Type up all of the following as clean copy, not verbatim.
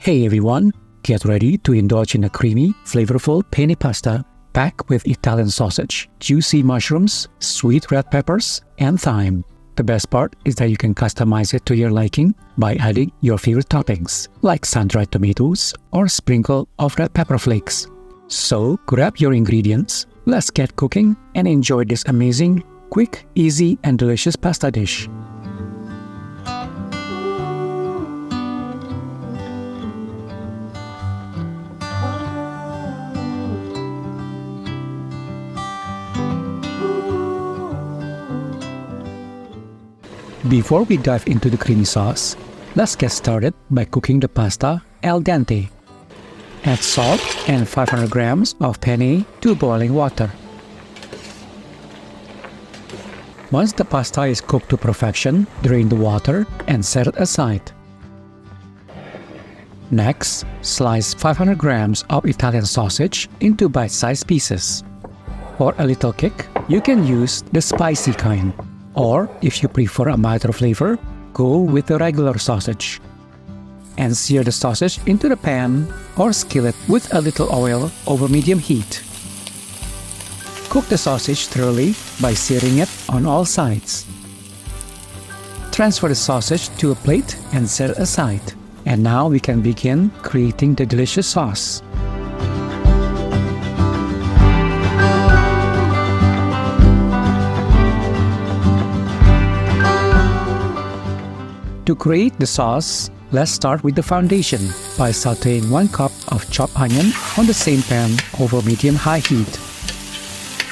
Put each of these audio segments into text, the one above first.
Hey everyone, get ready to indulge in a creamy, flavorful penne pasta packed with Italian sausage, juicy mushrooms, sweet red peppers, and thyme. The best part is that you can customize it to your liking by adding your favorite toppings, like sun-dried tomatoes or a sprinkle of red pepper flakes. So grab your ingredients, let's get cooking and enjoy this amazing, quick, easy, and delicious pasta dish. Before we dive into the creamy sauce, let's get started by cooking the pasta al dente. Add salt and 500 grams of penne to boiling water. Once the pasta is cooked to perfection, drain the water and set it aside. Next, slice 500 grams of Italian sausage into bite-sized pieces. For a little kick, you can use the spicy kind. Or, if you prefer a milder flavor, go with the regular sausage. And sear the sausage into the pan or skillet with a little oil over medium heat. Cook the sausage thoroughly by searing it on all sides. Transfer the sausage to a plate and set it aside. And now we can begin creating the delicious sauce. To create the sauce, let's start with the foundation by sautéing 1 cup of chopped onion on the same pan over medium-high heat.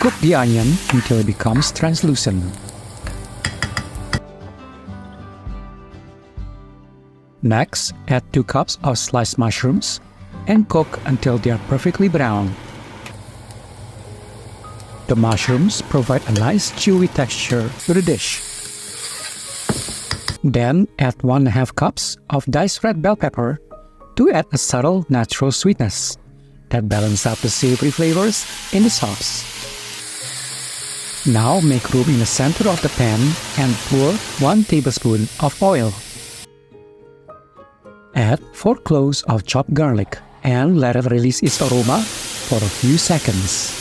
Cook the onion until it becomes translucent. Next, add 2 cups of sliced mushrooms and cook until they are perfectly brown. The mushrooms provide a nice chewy texture to the dish. Then add 1½ cups of diced red bell pepper to add a subtle natural sweetness that balances out the savory flavors in the sauce. Now make room in the center of the pan and pour 1 tablespoon of oil. Add 4 cloves of chopped garlic and let it release its aroma for a few seconds.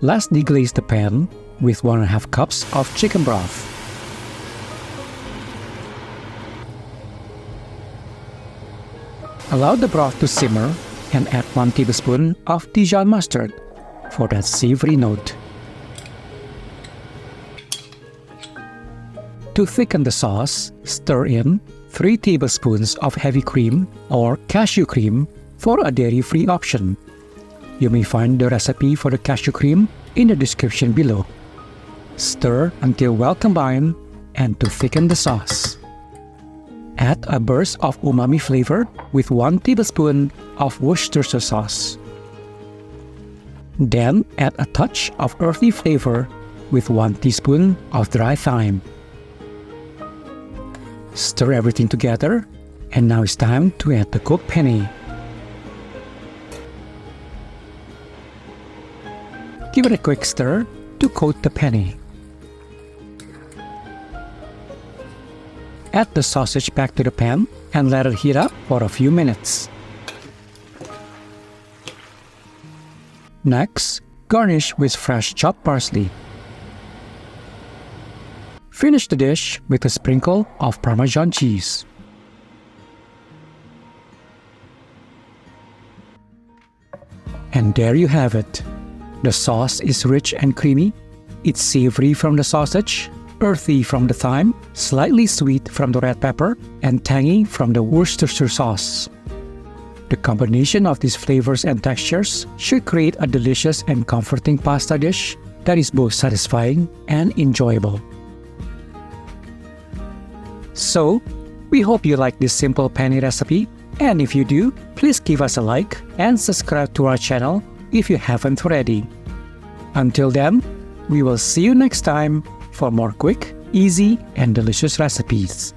Let's deglaze the pan with 1½ cups of chicken broth. Allow the broth to simmer and add 1 tablespoon of Dijon Mustard for that savory note. To thicken the sauce, stir in 3 tablespoons of heavy cream or cashew cream for a dairy-free option. You may find the recipe for the cashew cream in the description below. Stir until well combined and to thicken the sauce. Add a burst of umami flavor with 1 tablespoon of Worcestershire Sauce. Then add a touch of earthy flavor with 1 teaspoon of dry thyme. Stir everything together, and now it's time to add the cooked penne. Give it a quick stir to coat the penne. Add the sausage back to the pan and let it heat up for a few minutes. Next, garnish with fresh chopped parsley. Finish the dish with a sprinkle of Parmesan cheese. And there you have it. The sauce is rich and creamy. It's savory from the sausage, earthy from the thyme, slightly sweet from the red pepper, and tangy from the Worcestershire sauce. The combination of these flavors and textures should create a delicious and comforting pasta dish that is both satisfying and enjoyable. So, we hope you like this simple penne recipe, and if you do, please give us a like and subscribe to our channel if you haven't already. Until then, we will see you next time for more quick, easy, and delicious recipes.